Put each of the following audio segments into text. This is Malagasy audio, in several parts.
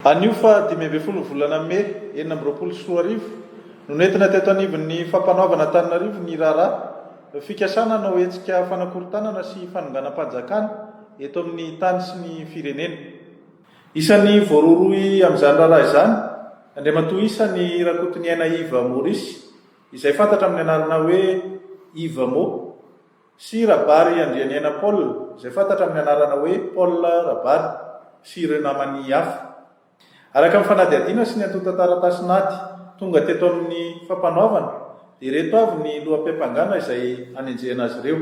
Anio fa 5 volana Mai 2024 no nentina teto anivon'ny fampanaovana Antananarivo ny raharaha fikasana nao hetsika fanakorontanana sy fanonganam-panjakana eto amin'ny tany sy ny firenena. Isan'ny voaroroy amin'izany raharaha izany Andriamatoa isan'ny rakotony aina Iva Maurice izay fantatra amin'ny anarana hoe Iva Mo sy Rabary Andrianiana Paul izay fantatra amin'ny anarana hoe Paul Rabary sy ireo namany hafa. Araka amin'ny fanadihadiana sy ny antota taratasy nady tonga teto amin'ny fampanaovana dia reto avy ny loham-piapangana izay hanenjehana azy ireo.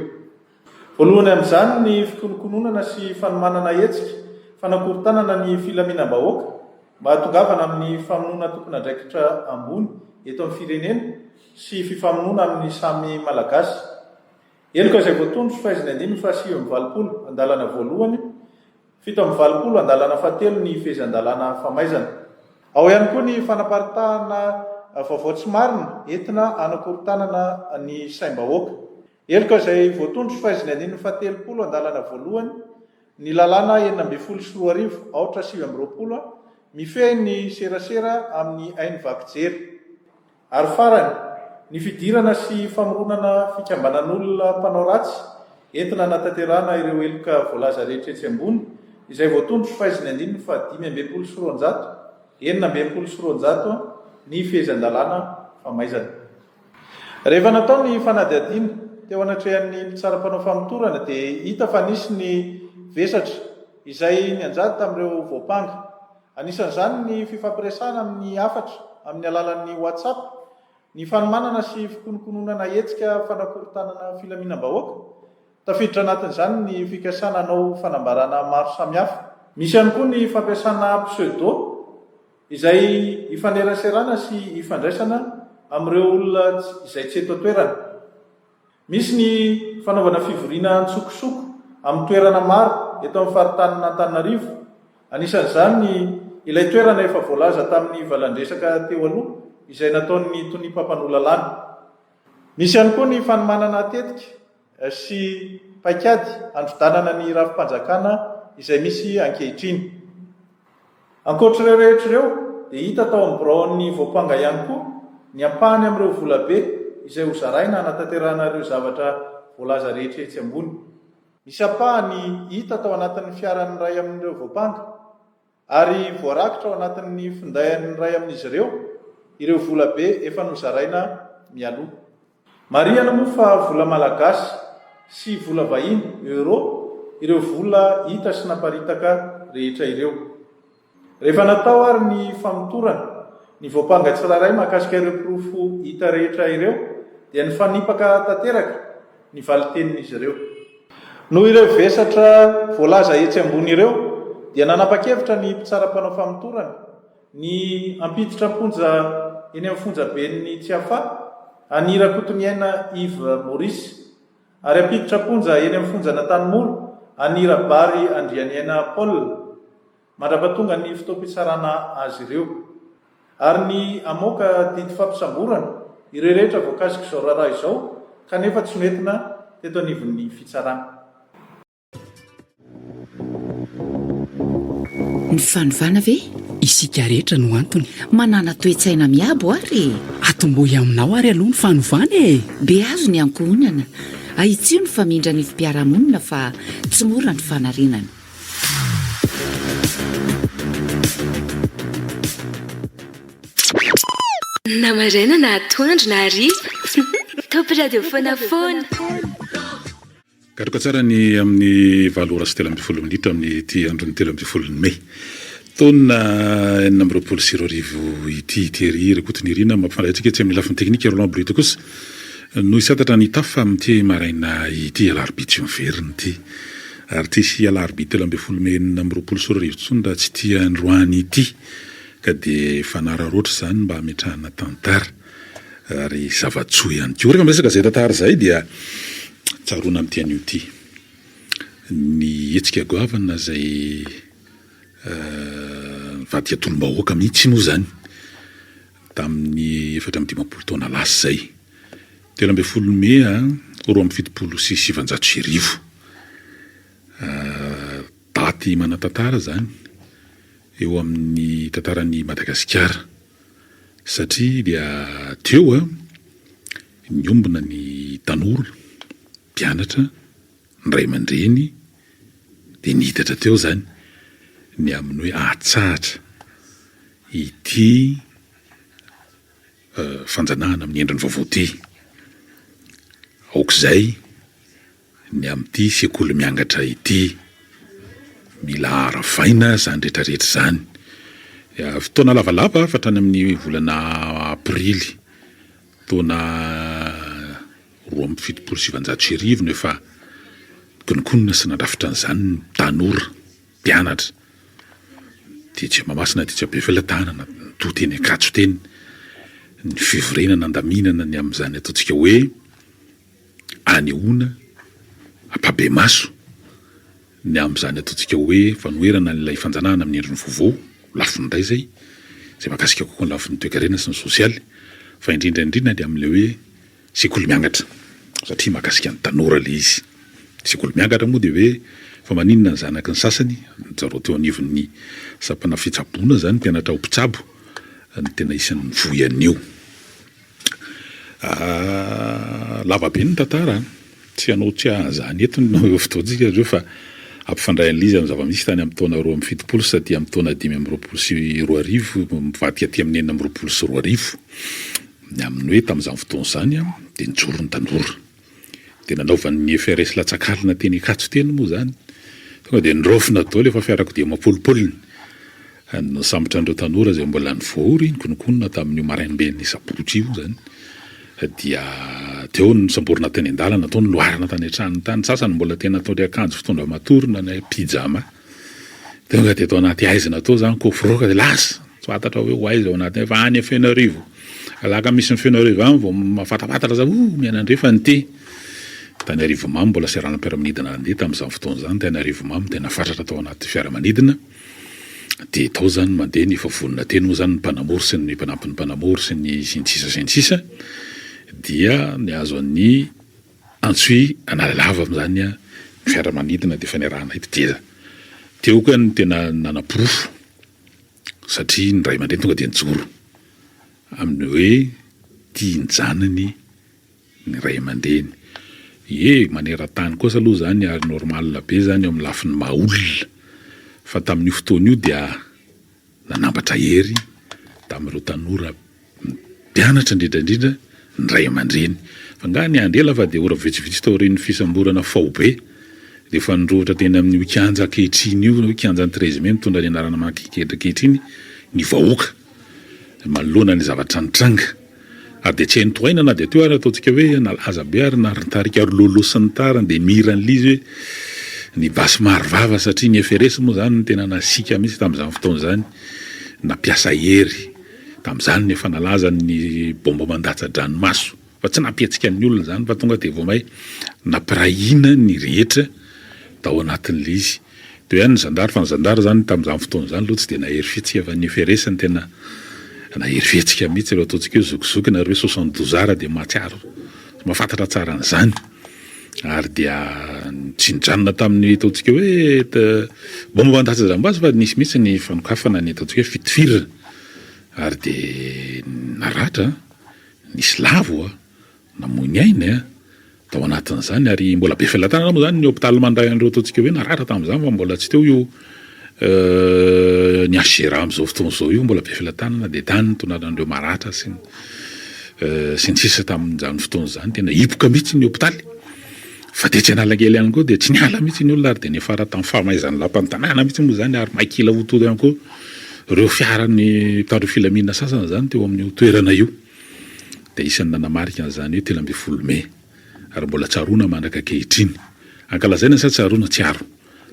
Voalohany amin'izany ny fikonokononana sy fanomanana hetsika fanakorontanana ny filaminam-bahoaka mba hatongavana amin'ny famonoana tompon'andraikitra ambony eto amin'ny firenena sy fifamonoana amin'ny samy malagasy. Eloka izay voatondro fahaizana andiny fa 7 andalana voalohany 7 andalana fahatelo ny fehezan-dalàna famaizana. Ao ihany koa ny fanaparitahana vaovao tsy marina entina anakorontanana ny saim-bahoaka. Eloka izay voatondro fahaizana andiny fahatelo andalana voalohany ny lalàna 12 aotra 7 mifehy ny serasera amin'ny haino vakijery. Ary farany ny fidirana sy famoronana fikambanan'olona mpanao ratsy entina anatanterahana ireo eloka voalaza rehetra etsy ambony izay voatondro fahaizana andiny fa 5 ny fehezan-dalàna famaizana. Rehefa natao ny fanadihadiana teo anatrehan'ny mpitsaram-panao famotorana dia hita fa nisy ny vesatra izay nianjady tamin'ireo voapanga. Anisan'izany ny fifampiresahana amin'ny hafatra amin'ny alalan'ny WhatsApp, ny fanomanana sy fikonokononana hetsika fanakorontanana filaminam-bahoaka. Tafiditra anatin'izany ny fikasana anao fanambarana maro samihafa. Misy ihany koa ny fampiasana pseudo izay ifaneraserana sy ifandraisana amin'ireo olona izay tsy eto toerana. Misy ny fanaovana fivoriana ntsokosoko amin'ny toerana maro eto amin'ny faritanina Antananarivo. Anisan'izany ny ilay toerana efa voalaza tamin'ny valandresaka teo aloha izay nataon'ny tonimpampan'olalàna. Misy ihany koa ny fanomanana tetika sy paikady androdanana ny rafi-panjakana izay misy ankehitriny. Ankoatr'ireo rehetra ireo dia hita tao amin'ny biraon'ny voapanga ihany koa ny ampahany amin'ireo volabe izay hozaraina anatanterahana ireo zavatra voalaza rehetra etsy ambony. Misy ampahany hita tao anatin'ny fiaran'ny ray amin'ireo voapanga ary voarakitra ao anatin'ny findayan'ny ray amin'izy ireo volabe efa nozaraina mialoha. Marihana moa fa vola malagasy sy vola vahiny euro ireo vola hita sy naparitaka rehetra ireo. Rehefa natao ary ny famotorana ny voapanga tsiraray mahakasika ireo pirofo hita rehetra ireo dia ny fanipaka tanteraka ny valitenin'izy ireo. Noho ireo vesatra voalaza etsy ambony ireo dia nanapa-kevitra ny mpitsaram-panao famotorana ny ampiditra amponja eny amin'ny fonjaben'ny Tsiafa any rakotony aina Iva Maurice ary ampiditra amponja eny amin'ny fonjana Tanimoro any Rabary Andrianiana Paul mandrapatonga ny fitoam-pitsarana azy ireo. Ary ny amoaka didy fampisamborana ireo rehetra voakasika izao raharaha izao kanefa tsy noentina teto anivon'ny fitsarana. Ny fanovana ve? Isika rehetra no antony. Manana toe-tsaina miabo ary. Atombohy aminao ary aloha ny fanovana e. Be azo ny ankohonana. Ahitsio ny famindra ny fipiaramonina fa tsy mora ny fanarinana. Namarena na atoandro na hariva. Top radio foana. Karoka tsara ny amin'ny 7:30 minitra amin'ny ity andron'ny 13 Mai. Taona 2024 ity tery rekotiny irina mampifandray tsy amin'ny lafiny teknika Roland Brito kosa no isatatra ny tafa amin'ity maraina ity alarobia miveriny ity ary ty sy alarobia 13 Mai 2024 tsonda tsy tia androany ity ka dia fanara roatra zany mba hametrahana tantara ary zavatsoa ihany koa. Rehefa miresaka zay tantara zay dia tsaroana amin'ity anio ity ny hetsika goavana zay vadia tolom-bahoaka mihitsy moa zany tamin'ny 17 taona lasa zay 13 Mai 2027 daty manatantara zany eo amin'ny tantaran'ny Madagasikara satria dia teo niombona ny tanora mpianatra ny ray aman-dreny dia nihitatra teo zany ny amin'ny hoe ahatsahatra ity fanjanahana amin'ny endriny vaovao ty aok'izay ny amin'ity sekoly miangatra ity mila aravaina zany rehetrarehetra zany fotoana lavalava fatrany amin'ny volana aprily taona 2017 no efa konikonina sy nandrafitra an'izany tanora mpianatra Teacher Mamasina, Teacher Bevelatana, tutene katsoteny ny fivrenana andaminana ny amin'izany ataontsika hoe anehoana apabe maso ny amin'izany ataontsika hoe fanoherana n'ilay fanjanahana amin'ny endriny vaovao lafiny indray zay mahakasika kokoa ny lafiny toe-karena sy ny sosialy fa indrindra dia amin'ilay hoe sekoly miangatra satria mahakasika ny tanora le izy sekoly miangatra moa dia hoe fa maninona ny zanaky ny sasany zareo teo anivon'ny sapana fitsaboana zany mpianatra ao mpitsabo ny tena isan'ny voy anio lavabe ny tantara tsy hanao tsy zany eto no fotoantsika reo fa ampifandray an'izy amin'ny zava-misy tany amin'ny taona 2017 sady amin'ny taona 2020 sy 2020 mivadika aty amin'ny 2020 sy 2020 ny amin'ny hoe tamin'izany fotoana zany dia nijoro ny tanora dia nanaovan'ny FRS latsakalina teny Katsoteny moa zany tonga dia nirofina dao lefa fiarako dia mapolipoliny sambotra andreo tanora zay mbola nivory konikonina tamin'io marainben'ny sabotsy io zany dia teo ny samborina teny an-dalana tao ny loharana tany an-trano tany sasany mbola tena ataony akanjo fitondra matorina na pijama tonga dia tao anaty aizina tao zany kofroka dia lasa tsy fantatra hoe ho aiza ao anaty efa any Fenarivo alaka misy ny Fenarivo any vao mafatapatatra za mianandrefa nyty tany Arivomamy mbola seranam-piaramanidina andeha tamin'izany fotoana zany tany Arivomamy tena fatratra tao anaty fiaramanidina dia tao zany mandeha ny favonina teny moa zany ny mpanamory sy ny mpanampin'ny mpanamory sy ny sinsisa dia ny azo an'ny antsoi analalava amin'izany ny fiaramanidina dia fanerahana ipiteza teo koa ny tena nanapirofo satria ny ray aman-dreny tonga dia nijoro amin'ny hoe tia ny janany ny ray aman-dreny maneran-tany kosa aloha zany ary normal be zany eo amin'ny lafiny maolona fa tamin'io fotoana io dia nanambatra hery tamin'ireo tanora mpianatra indrindrandrindra ny ray aman-dreny fa nga ny andela fa dia ora vitsivitsy tao reny fisamborana faobe dia fa nindrohatra teny amin'ny wikanja ankehitriny io wikanja ny 13 mai mitondra ny anarana mankehikedra ankehitriny ny vahoaka manoloana ny zavatra nitranga ary dia tsy hainy tohaina na dia teo ary ataontsika hoe nalaza be ary narintarika ary lolo sy ny tarany dia miran'lizy hoe ny basy marivava satria ny FRS moa zany ny tena nasika mihitsy tamin'izany fotoana zany nampiasa hery tamin'izany ny efa nalaza ny bomba mandatsa-dranomaso fa tsy nampietsika ny olona zany fa tonga dia vao may nampirahina ny rehetra tao anatin'le izy teo ihany ny zandary fa ny zandary zany tamin'izany fotoana zany aloha tsy dia nahery fihetsika fa ny FRS ny tena nahery fihetsika mihitsy ireo ataontsika hoe zokizoky na hoe 72 heures dia mahatsiaro mahafantatra tsara an'izany ary dia tsy nijanona tamin'ny ataontsika hoe bomba mandatsa-dranomaso fa nisy mihitsy ny fanokafana ny ataontsika hoe fitifirana ary dia naratra nisy lavo namony aina tao anatin'izany ary mbola be felatana moa zany ny hôpitaly mandray an'ireo ataontsika hoe naratra tamin'izany fa mbola tsy teo io ny asera amin'izao fotoana izao io mbola be felatana dia tany tonanan'ireo maratra sy ny sisa tamin'izany fotoana zany tena hipoka mihitsy ny hôpitaly fa dia tsy analangely ihany koa dia tsy niala mihitsy ny olona ary dia nefara tamin'ny fahamaizany lapan'ny tanàna mihitsy moa zany ary maikila hotody ihany koa ireo fiarany mpitandro filaminana sasana zany teo amin'ny toerana io dia isan'ny nanamarika an'izany hoe 13 Mai ary mbola tsaroana mandraka ankehitriny ankalazaina sa tsaroana tsy aro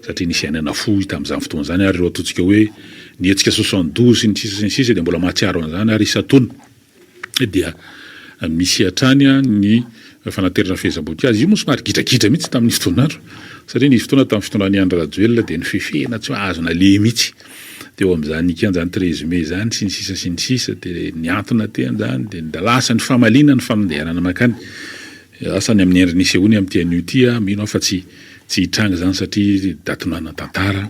satria nisy ainana fo tamin'izany fotoana zany ary ireo ataontsika hoe nietsika 72 sy ny sisa dia mbola mahatsiaro an'izany ary isatona dia misy hatrany ny fanaterana fihazam-boninkazo io moa somary gidragidra mihitsy tamin'ny fotoanandro satria nisy fotoana tamin'ny fitondran'ny Andry Rajoelina dia ny fifehana tsy azona le mihitsy teo amin'izany nikanjany 13 Mai zany sy ny sisa dia niantona teny zany dia nidalasa ny famaliana ny famandehanana makany asany amin'ny endriny isehoany amin'ny tian'io ty mino fa tsy hitranga zany satria datonana tantara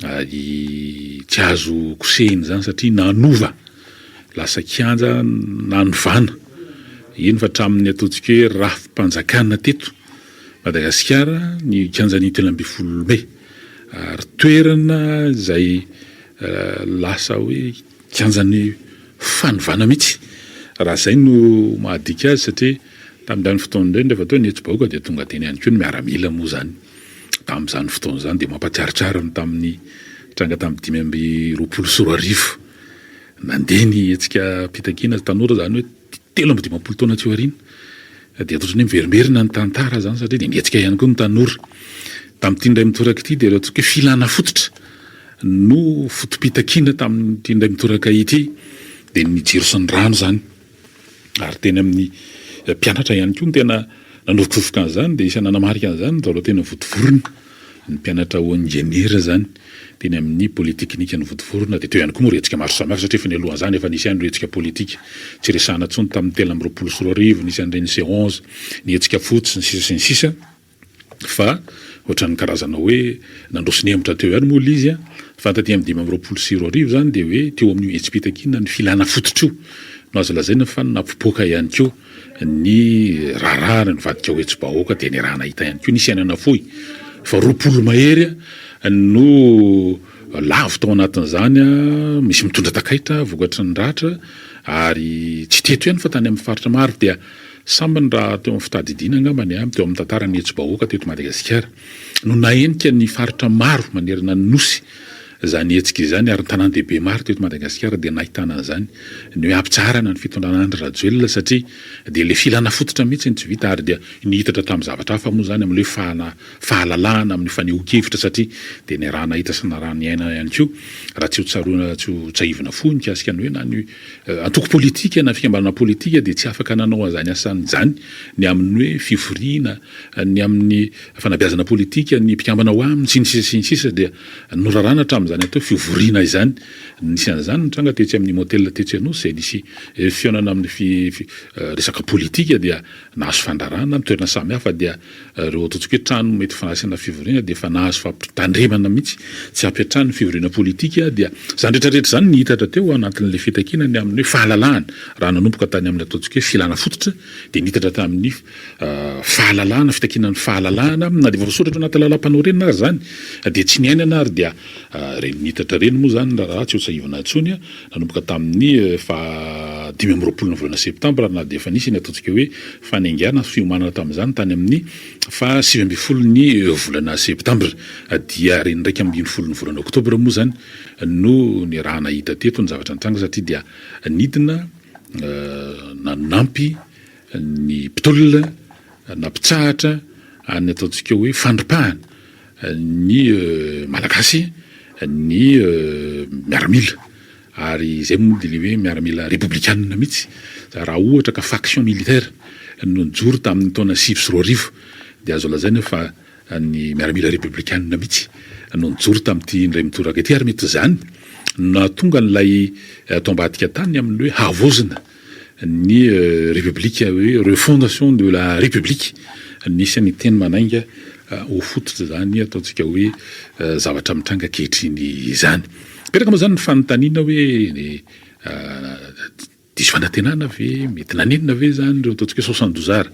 tsy azo kosehiny zany satria nanova lasa kianja nanovana iny fa hatramin'ny ataontsika hoe rafim-panjakana teto Madagasikara ny kianjan'ny 17 May ary toerana izay lasa hoe kianjan'ny fanovana mihitsy raha izay no mahadika azy satria tamin'izany fotoana indray rehefa tao ny Hetsi-bahoaka dia tonga teny ihany koa ny miaramila moa zany tamin'izany fotoana izany dia mampatsiarotsiaro tamin'ny tranga tamin'ny 2024 nandeha ny hetsika mpitakina tanora zany hoe 17 taona tsy aoriana dia ohatrany miverimerina ny tantara zany satria dia nihetsika ihany koa ny tanora tamin'ity indray mitoraka ity dia rehefa hoe filana fototra no fotom-pitakina tamin'ity indray mitoraka ity dia ny jiro sy ny rano zany ary teny amin'ny mpianatra ihany koa ny tena nanovokovoka an'izany dia isana namarika an'izany zareo tena votovorona ny mpianatra ho ingeniera zany teny amin'ny politeknika ny votovorona dia teo ihany koa moa retsika maro samihafa satria efa ny alohan'izany efa nisy ihany retsika politika tsy resahana intsony tamin'ny 2024 nisy an'ireny C11 ny hetsika fotsy ny sisa sy ny sisa fa ohatran'ny karazana hoe nandroso ny hemitra teo ihany moa izy fa taty amin'ny 2024 zany dia hoe teo amin'ny hetsi-pitakina ny filana fototra io no azo lazaina fa napopoaka ihany koa ny raharaha ny vadika ho Hetsi-bahoaka dia ny raha nahita ihany koa nisy ainana fohy fa 20 mahery no lavo tao anatin'izany misy mitondra takaitra vokatry ny ratra ary tsy teto ihany fa tany amin'ny faritra maro dia sambany raha teo amin'ny fitadidiana angambany teo amin'ny tantarany Hetsi-bahoaka teto Madagasikara no nahenika ny faritra maro manerana ny nosy zany hetsika izany ary ny tanan-dehibe maro teto Madagasikara dia nahitana an'izany ny hoe ampitsarana ny fitondrana Andry Rajoelina satria dia le filana fototra mihitsy tsy vita ary dia nihitatra tamin'ny zavatra hafa moa zany amin'ilay fahalalahana amin'ny fanehoan-kevitra satria dia ny raha nahita sy ny raha niaina ihany koa raha tsy ho tsaroana tsy ho tsahivana fohy mikasika ny hoe na ny antoko politika na fikambanana politika dia tsy afaka nanao an'izany asany zany ny amin'ny hoe fivoriana ny amin'ny fanabeazana politika ny mpikambana ho aminy sy ny sisa dia norarana hatramin'izany atao fivoriana izany nisy an'izany tranga tetsy amin'ny motel tetsy anosy izay nisy fihaonana amin'ny resaka politika dia nahazo fandrarana toerana samihafa dia reo ataontsika hoe trano mety fanasana fivoriana dia efa nahazo fampitandremana mihitsy tsy hampiatrano ny fivoriana politika dia zany rehetrarehetra zany nihitatra teo anatin'le fitakina ny amin'ny hoe fahalalahana raha nanomboka tany amin'ny ataontsika hoe filana fototra dia nihitatra tamin'ny fahalalahana fitakinan'ny fahalalahana na dia voasoratra anaty lalam-panorenana ary zany dia tsy niainana ary dia reny nihitatra reny moa zany raha tsy ho tsahivana intsony nanomboka tamin'ny 20 septambra na dia efa nisy ny ataontsika hoe fanaingana fiomanana tamin'izany tany amin'ny 7 ny volana septambra dia reny ndraiky amin'ny 20 ny volana oktobra moa zany no ny raha nahita teto ny zavatra nitranga satria dia nidina nanampy ny mpitolona nampitsahatra any ataontsika hoe fandropahana ny malagasy ny miaramila ary izay moa dia le hoe miaramila républicaine mihitsy raha ohatra ka faction militaire no nijoro tamin'ny taona 2024 dia azo lazaina fa ny miaramila républicaine mihitsy no nijoro tamin'ity indray mitoraka ity ary mety zany na tonga n'ilay tao ambadika tany amin'ny hoe havozina ny république hoe refondation de la république nisy ny teny manainga ho fototra zany ataontsika hoe zavatra mitranga kehitriny izany peraka moa zany ny fanontaniana hoe diso fanantenana ve mety nanenina ve zany reo ataontsika hoe 72 heures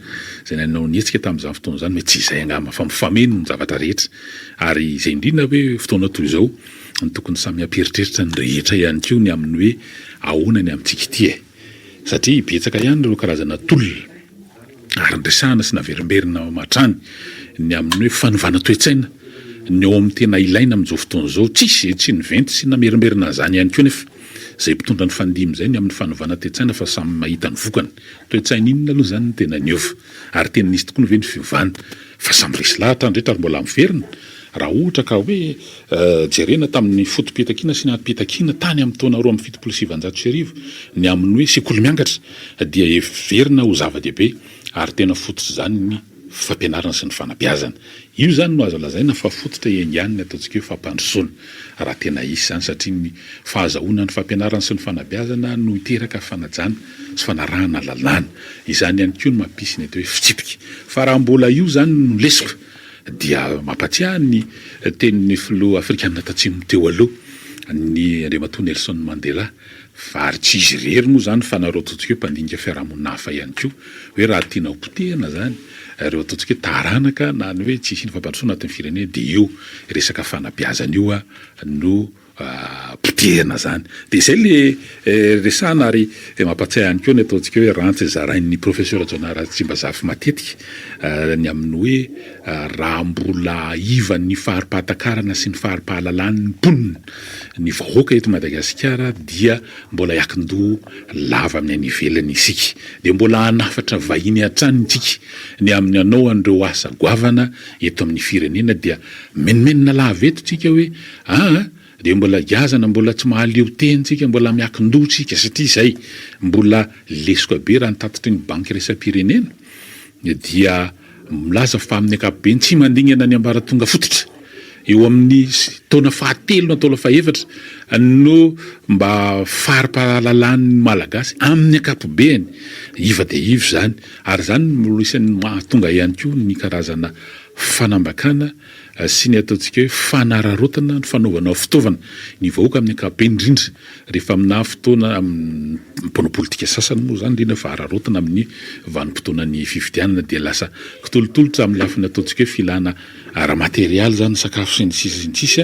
zay nanao nihetsika tamin'izany fotoana zany mety tsy izay angamba fa mifameno ny zavatra rehetra ary izay indrindra hoe fotoana toy izao ny tokony samy amperitreritra ny rehetra ihany koa ny amin'ny hoe ahoana ny amintsika ity satria betsaka ihany reo karazana tolona ary ndresahana sy naverimberina matrany ny amin'ny hoe fanovana toe-tsaina ny eo amin'ny tena ilaina amin'izao fotoana izao tsisy tsy niventy sy namerimberina zany ihany koa nefa zay mpitondra ny fandimy zay ny amin'ny fanovana toe-tsaina fa samy mahita ny vokany toe-tsaina inona aloha zany ny tena niova ary tena nisy tokoa ny ve ny fiovana fa samy resy lahatra andrehetra ary mbola miverina raha ohatra ka hoe jerena tamin'ny fotom-pitakina sy ny atom-pitakina tany amin'ny taona 27 ny amin'ny hoe sekoly miangatra dia everina ho zava-dehibe ary tena fototra zany ny fampianarana sy ny fanabeazana io zany no azo lazaina fa fototra ianganiny ataontsika hoe fampandrosoana raha tena isy zany satria ny fahazahoana ny fampianarana sy ny fanabeazana no hiteraka fanajana sy fanarahana lalàna izany ihany koa no mampisy ny atao hoe fitsipika fa raha mbola io zany no lesika dia mampatsiahy ny tenin'ny filoha afrikanina tatsimo teo aloha ny Andriamatoa Nelson Mandela fa ary tsy izy rery moa zany fa nareo ataontsika hoe mpandinika fiarahamonina hafa ihany koa hoe raha tiana ho potehana zany reo ataontsika hoe taranaka na ny hoe tsisy ny fampandrosoana anatin'ny firenena dia eo resaka fanabeazana io no potehana zany dia izay le resana ary mampatsiahy ihany koa ny ataontsika hoe rantsy zarain'ny professeur Jonara Tsimbazafy matetika ny amin'ny hoe raha mbola ivan'ny faharipahan-takarana sy ny faharipahalalany mponina ny vahoaka eto Madagasikara dia mbola iakin-doha lava amin'ny any ivelany isika dia mbola hanafatra vahiny hatrany tsika ny amin'ny anao an'ireo asa goavana eto amin'ny firenena dia menomenina lava eto tsika hoe dia mbola gazana mbola tsy mahaleo tentsika mbola miakin-doha tsika satria izay mbola lesoko be raha nitatitry ny banky resam-pirenena dia milaza fa amin'ny ankapobeny tsy mandingana ny ambaratonga fototra eo amin'ny taona fahatelo na taona fahaefatra no mba faharipahalalany malagasy amin'ny ankapobeny iva dia iva zany ary zany isan'ny mahatonga ihany koa ny karazana fanambakana sy ny ataontsika hoe fanararotana ny fanaovana fitaovana ny vahoaka amin'ny ankapobeny indrindra rehefa amina fotoana mpono politika sasany moa zany indrindra fa ararotana amin'ny vanim-potoanany fifidianana dia lasa kitolotolotra amin'ny lafiny ataontsika hoe filana ara-materialy zany sakafo sy ny sisa sy ny sisa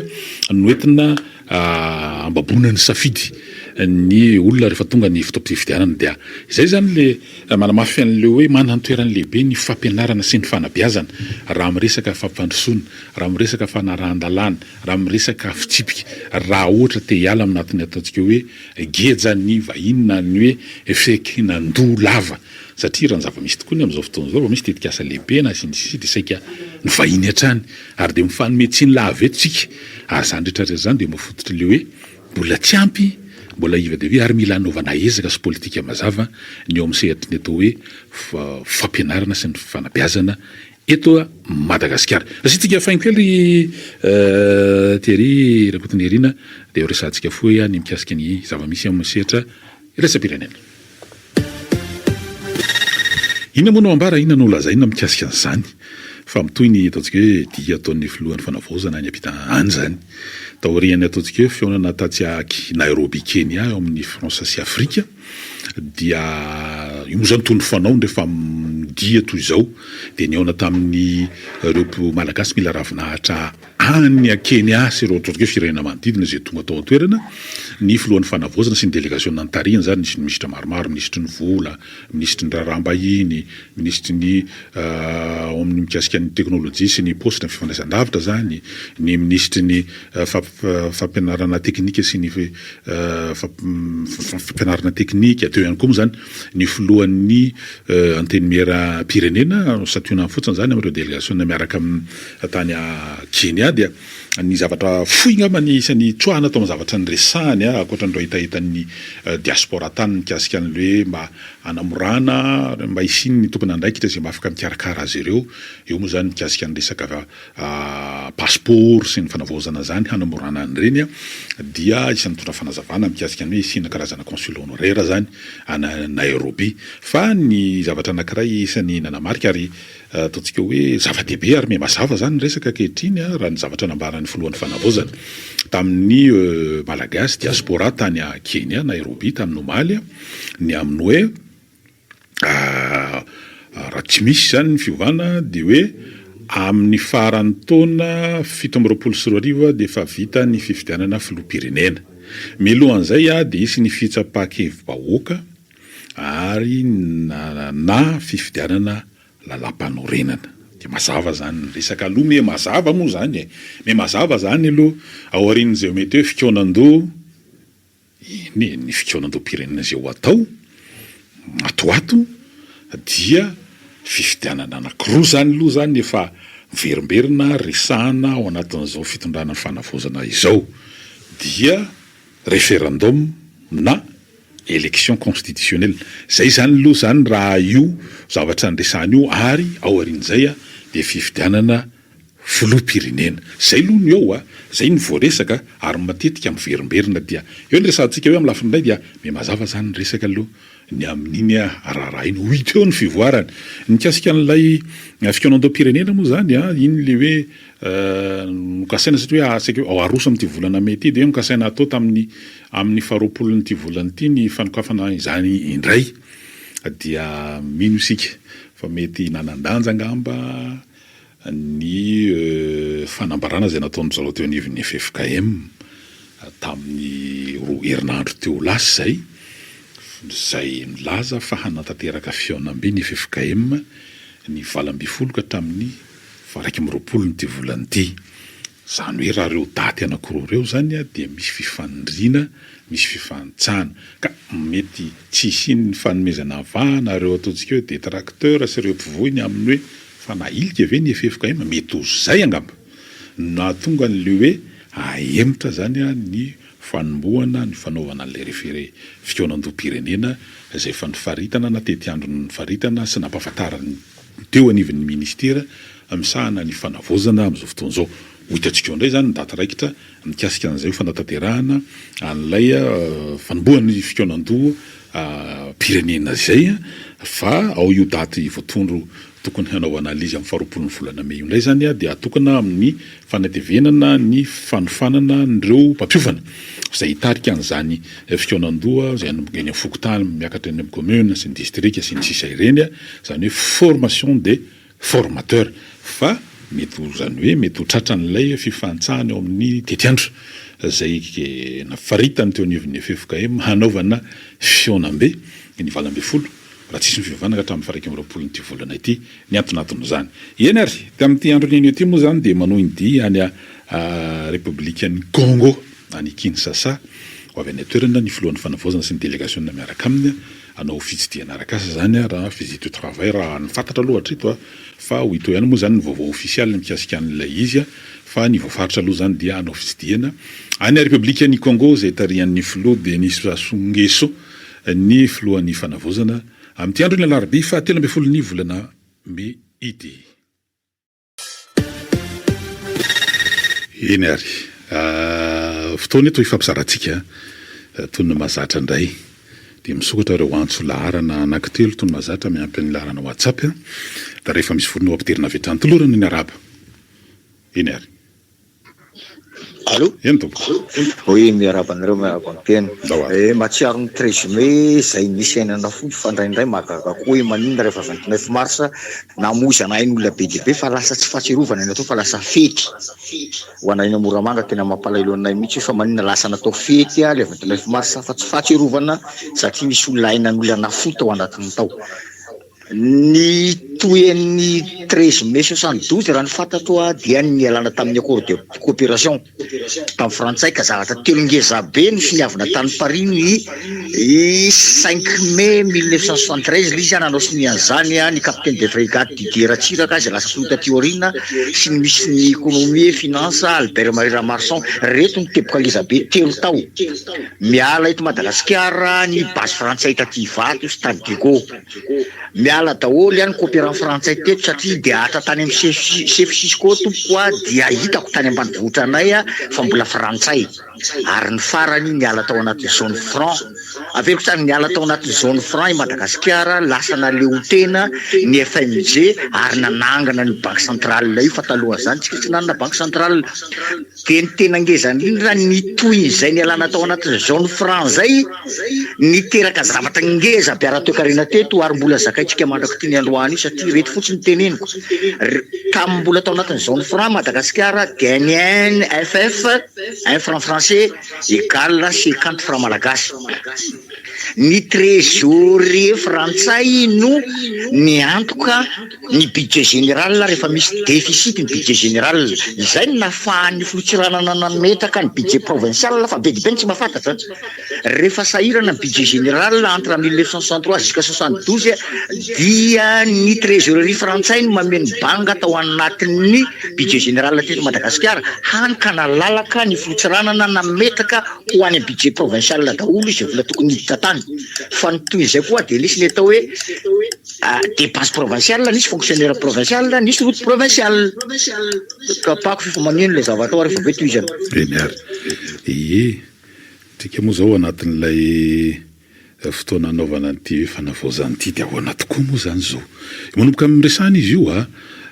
noentina ambabona ny safidy ny olona rehefa tonga ny fotoam-pifidianana dia izay zany le manamafy an'leo hoe manana ny toerany lehibe ny fampianarana sy ny fanabeazana raha miresaka fampandrosoana raha miresaka fanarahan-dalàna raha miresaka fitsipika raha ohatra te hiala aminatiny ataontsika hoe geja ny vahiny na ny hoe fekinan-doha lava satria raha ny zava-misy tokoa ny amin'izao fotoana zao misy tetika asa lehibe na sy ny sisa dia saika ny vahiny hatrany ary dia mifanome tsy ny lava eto tsika ary zany rehetra zany dia mafototra le hoe mbola tsy ampy mbola iva dia hoe ary mila hanaovana ezaka sy politika mazava ny eo amin'ny sehatra ny atao hoe fampianarana sy ny fanabeazana eto Madagasikara. Rasitsika fainkely Thierry Rakotonerina dia eo resantsika fohy ny mikasika ny zava-misy amin'ny sehatra resam-pirenena. Inona moa no ambara inona no lazaina mikasika an'izany fa mitoy ny ataontsika hoe dia ataon'ny filohan'ny fanavaozana ny ampita any zany taoriany ataontsika hoe fionana tatsy Nairobi Kenya eo amin'ny Frantsa sy Afrika dia io moa zany toy ny fanao rehefa dia toy izao dia niaona tamin'ny reo malagasy mila ravinahitra any a Kenya sy ireo ataontsika hoe firenena manodidina izay tonga tao an-toerana ny filohan'ny fanavaozana sy ny délégation nantarihana zany nisy ny minisitra maromaro ministry ny vola ministry ny raraham-bahiny ministry ny amin'ny mikasika ny teknôlôjia sy ny poste ny fifandraisan-davitra zany ny ministry ny fampianarana teknika sy ny fampianarana teknika teo ihany koa moa zany ny filohan'ny anteniera pirenena sationa fotsiny zany amin'ireo délégation miaraka amin'ny tany Kenya dia ny zavatra fohy ngamba ny isan'ny tsoahana atao amin'ny zavatra ny resahany akoatra ny hitahitan'ny diaspora tany mikasika an'le hoe mba hanamorana mba isiny ny tompony andraikitra izay mba afaka mikarakara azy ireo eo moa zany mikasika ny resaka passeport sy ny fanavaozana zany hanamorana an'ireny dia isan'ny mitondra fanazavana mikasika ny hoe isina karazana consul honoraire zany ana Nairobi fa ny zavatra anankiray isan'ny nanamarika ary ataontsika hoe zava-dehibe ary mazava zany resaka ankehitriny raha ny zavatra nambaran'ny filohan'ny fanavaozana tamin'ny malagasy diaspora tany Kenya Nairobi tamin'ny omaly ny amin'ny hoe raha tsy misy zany ny fiovana dia hoe amin'ny faran'ny taona 1724 dia efa vita ny fifidianana filoham-pirenena milohan'izay dia isy ny fitsapakevim-bahoaka ary na fifidianana lalam-panorenana dia mazava zany resaka aloha me mazava moa zany me mazava zany aloha ao aorian'izay mety hoe fikonan-doha ny fikonan-doha-pirenena izay ho atao atoato dia fifidianana anankiroa zany aloha zany efa miverimberina resahana ao anatin'izao fitondrana ny fanavaozana izao dia référendum na élection constitutionnelle zay zany aloha zany raha io zavatra ny resahana io ary ao aorian'izay dia fifidianana filoham-pirenena zay aloha ny eo zay ny voaresaka ary matetika miverimberina dia eo ny resantsika hoe amin'ny lafiny indray dia mazava zany ny resaka aloha ny amin'iny raharaha iny ho hita eo ny fivoarany nikasika an'ilay fikaonandom-pirenena moa zany iny le hoe nokasaina satria hoe asika ao aroso amin'ity volana mety dia nokasaina atao amin'ny faharoapolon'ity volana ity ny fanokafana izany indray dia mino isika fa mety nanandanja angamba ny fanambarana zay nataon'ny zareo teo anivon'ny FFKM tamin'ny roa herinandro teo lasa zay milaza fa hanatanteraka fiaonam-be ny FFKM ny valam-bifolo ka tamin'ny faraiky am'roapolo nyty volana ity zany hoe raha reo daty anankiroa reo zany dia misy fifandrina misy fifantsana ka mety tsisy ny fanomezana vahana reo ataontsika hoe detracteur sy reo mpivoiny amin'ny hoe fa nailika ve ny FFKM mety ho zay angamba na tonga n'le hoe aemitra zany ny fanombohana ny fanaovana an'ilay refere fikaonandom-pirenena zay efa nifaritana na tety andro ny faritana sy nampahafantarany teo anivon'ny ministera misahana ny fanavozana amin'izao fotoan'izao ho hitantsika eo indray zany ny daty raikitra mikasika an'izay fanatanterahana an'ilay fanombohan'ny fikaonando-pirenena zay fa ao io daty voatondro tokony hanao analizy amin'ny faharoapolon'ny volana May indray zany dia atokana amin'ny fanatevenana ny fanofanana nireo mpampiofana zay hitarika an'izany fikaonandoha zay eny amin'ny fokotany miakatra eny amin'ny commune sy ny district sy ny sisa ireny zany hoe formation des formateurs fa mety ho zany hoe mety ho tratran'ilay fifantsahany eo amin'ny tetiandro zay nafaritany teo anivon'ny FFKM hanaovana fiaonam-be ny valam-be folo raha tsisy ny fivavahana ka hatramin'ny faraiky am'roapolo nyty volana ity ny antonatony zany eny ary tamin'ity andron'iny ety moa zany dia manao iny dia any République-ny Congo any Kinshasa ho avy any toerana ny filohan'ny fanavozana sy ny délégation miaraka aminy anao fitsidiana arakasa zany raha visite au travail raha nifantatra aloha hatrito fa ho ito ihany moa zany ny vaovao ofisialy mikasika an'ilay izy fa ny voafaritra aloha zany dia anao fitsidiana any République-ny Congo zay tarihan'ny filoha Denis Sassou Nguesso ny filohan'ny fanavozana amin'ity andro ny alarobia fa 13 volana May ity. Eny ary fotoana eto ifampizarantsika toy ny mahazatra indray dia misokatra ireo antso laharana anankitelo toy ny mahazatra miampy ny laharana WhatsApp da rehefa misy vorona ampidirina avy hatrany tolorana ny araba. Eny ary Allô? Oui, miarabanareo miaraka ampena. Matsiaro ny 13 May zay misy ainana fo fandraindray mahagaga koa maninona rehefa 29 mars namoizana ain'olona be dia be fa lasa tsy fahatsiarovana natao fa lasa fety. Ho anay Moramanga tena mampalahelo anay mihitsy fa maninona lasa natao fety le 29 mars fa tsy fahatsiarovana satria misy olona ainan'olona nafota ao anatin'ny tao. Ny toen'ny 13 Mai 72 raha ny fantatro dia ny alana tamin'ny accord de coopération tamin'ny Frantsay ka zavatra telo ngeza be ny finiavana tany Paris ny 5 Mai 1973 izy nanao sinian'izany ny capitaine de frégate Didier Ratsiraka zay lasa solota Tiorina sy ny misy ny économie finance Albert Marie Ramarson reto ny teboka ngeza be telo tao miala eto Madagasikara ny base frantsay taty Ivato Stade de Gaulle miala daholo ihany coopérant frantsay teto satria dia atra tany amin'ny chef Cisco tompoa dia hitako tany ambanivohitra anay fa mbola frantsay ary ny farany niala tao anaty zone franc aveko tsany niala tao anaty zone franc i Madagasikara lasa naleo tena ny FMG ary nanangana ny banque centrale io fa taloha zany tsika tsy nanana banque centrale dia ny tena ngezany indrindra ny toy izay nialana tao anaty zone franc zay niteraka zavatra ngeza mpiara-toekarena teto ary mbola zakaitsika mandraka ty ny androany io satria reto fotsiny teneniko tamin'ny mbola tao anatin'ny zone franc Madagasikara dia ny NFF 1 franc français égale 50 francs malagasy. Ny trésorier frantsay no niantoka ny budget général rehefa misy déficit ny budget général izay no nafahan'ny filotsiranana nametaka ny budget provincial fa be dia be tsy mahafantatra rehefa sahirana ny budget général entre 1963 jusqu'à 72 dia ny trésorerie frantsay no mameno banga tao anatin'ny budget général teto Madagasikara hanika nalalaka ny filotsiranana fahafahana metaka ho any amin'ny budget provincial daholo izy vola tokony hiditra tany fa ny toy izay koa dia nisy ny atao hoe dépense provinciale nisy fonctionnaire provincial nisy route provincial kapako fifamanino ilay zavatao rehefa ve toy izany eny ary tika moa zao anatin'ilay fotoana anaovana an'ity hoe fanavaozana ity dia ahoana tokoa moa zany zao manomboka miresahana izy io hoe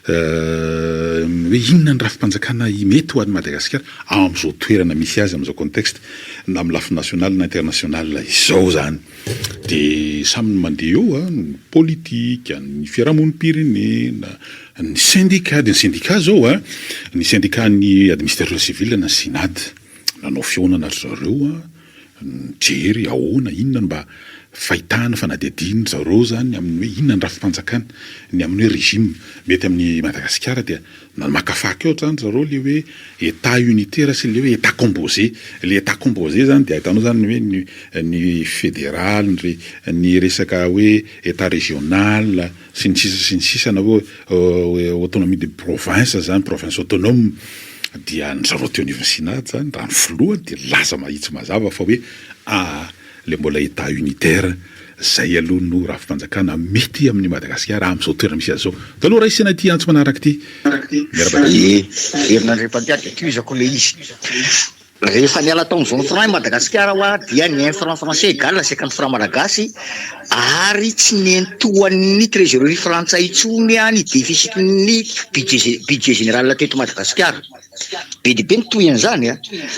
inona ny rafim-panjakana mety ho an'i Madagasikara amin'izao toerana misy azy amin'izao contexte na amin'ny lafy national na international izao zany dia samy mandeha eo ny politika ny fiarahamonim-pirenena ny syndicat dia ny syndicat zao ny syndicat ny administration civile na synad nanao fionana zareo jery ahoana inona mba fahitana fanadihadiana zareo zany amin'ny hoe inona ny rafim-panjakana ny amin'ny hoe régime mety amin'ny Madagasikara dia makafaky eo zany zareo le hoe état unitaire sy le hoe état composé le état composé zany dia ahitanao zany hoe ny fédéral ny resaka hoe état régional sy ny sisa na hoe autonomie de province zany province autonome dia ny zareo teo anivonsinady zany raha ny filohany dia laza mahitsy mazava fa hoe le mbola état unitaire zay aloha no rafim-panjakana mety amin'ny Madagasikara amin'izao toerana misy azy zao taloha raha isana ty antso manaraka ty herinandrem-pandiady akizako le izy rehefa niala taon'ny zone franc i Madagasikara dia ny 1 franc français égale à 50 francs malagasy ary tsy nentoan'ny trésorerie frantsay intsony ny déficitny budget général teto Madagasikara be dia be ny toy an'izany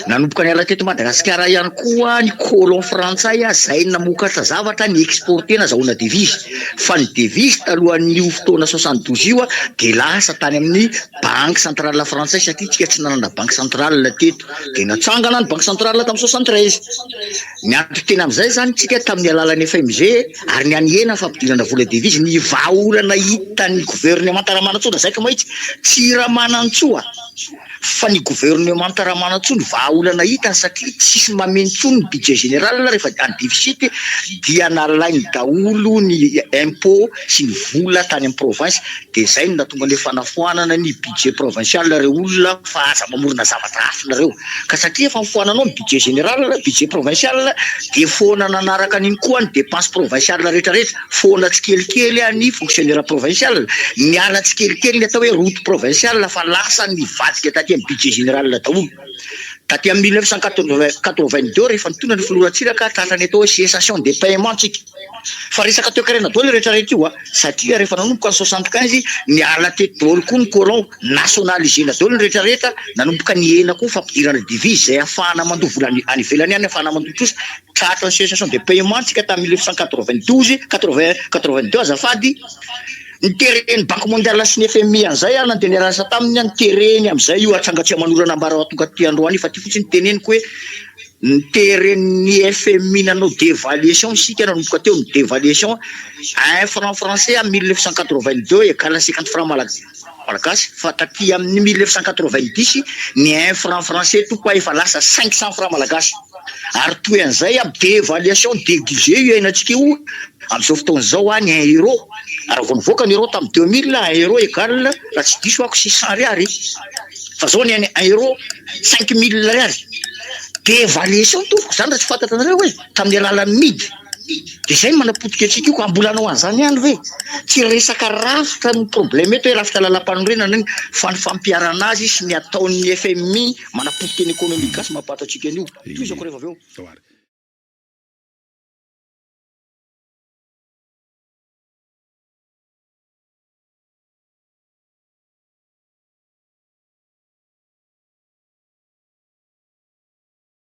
nanomboka niala teto Madagasikara ihany koa ny colon frantsay zay namokatra zavatra ny exporté na zahoana devise fa ny devise talohan'io fotoana 72 io dia lasa tany amin'ny banque centrale frantsay satria tsika tsy nanana banque centrale teto dia natsangana ny banque centrale tamin'ny 73 ny antony tena amin'izay zany tsika tamin'ny alalan'ny FMG ary ny anyena fampidirana vola devise ny vahaolana hitan'ny gouvernement Ramanantsoa zay ka mahitsy tsy Ramanantsoa fa ny gouvernement Ramanantsoa ny vahaolana hitany satria tsisy mamentsony ny budget général rehefa any déficit dia nalainy daholo ny impôt sy ny vola tany amin'ny province dia zay no natonga le fanafoanana ny budget provincial reo olona fa aza mamorona zavatra hafa nareo ka satria fa mifoananao ny budget général budget provincial dia foana nanaraka an'iny koa ny dépense provincial rehetrarehetra foana tsikelikely ny fonctionnaire provincial ny ala tsikelikely ny atao hoe route provincial fa lasa ny vadika taty amin'ny budget général daholo taty amin'ny 1982 rehefa nitondra ny filoratsiraka tratrany atao hoe cessation de paiement tsika fa resaka teo karena daholo rehetrarehetra io satria rehefa nanomboka ny 75 ny ala teto daholo koa ny colon nationalisena daholo ny rehetrarehetra nanomboka ny hena koa fampidirana devise zay ahafahana mandoa vola any ivelany any ahafahana mandoa trosa tratra ny cessation de paiement tsika tamin'ny 1992 azafady nitereny banque mondiale sy ny FMI an'izay nandeha niarasa taminy nitereny amin'izay io atrangatsia manorana ambara tonga ty androany fa ty fotsiny teneniko hoe niteren'ny FMI nanao dévaluation sika nanomboka teo ny dévaluation 1 franc français en 1982 égale à 50 francs malagasy fa taty amin'ny 1990 ny 1 franc français tokoa efa lasa 500 francs malagasy ary toy an'izay dévaluation déguisé io hainantsika io amin'izao fotoana zao ny 1 euro ary vao nivoaka ny euro tamin'ny 2000 1 euro égale raha tsy diso ako 600 ariary fa zao ny 1 euro 5000 ariary dévaluation tompoko zany raha tsy fantatra anareo hoe tamin'ny alalan'ny midy dia zay manapotika antsika io ka ambolanao an'izany ihany ve tsy resaka rafitra ny problème eto hoe rafitra lalam-panorenana iny fa ny fampiarana azy sy ny ataon'ny FMI manapotika ny économique sy mampato antsika an'io toy izako rehefa avy eo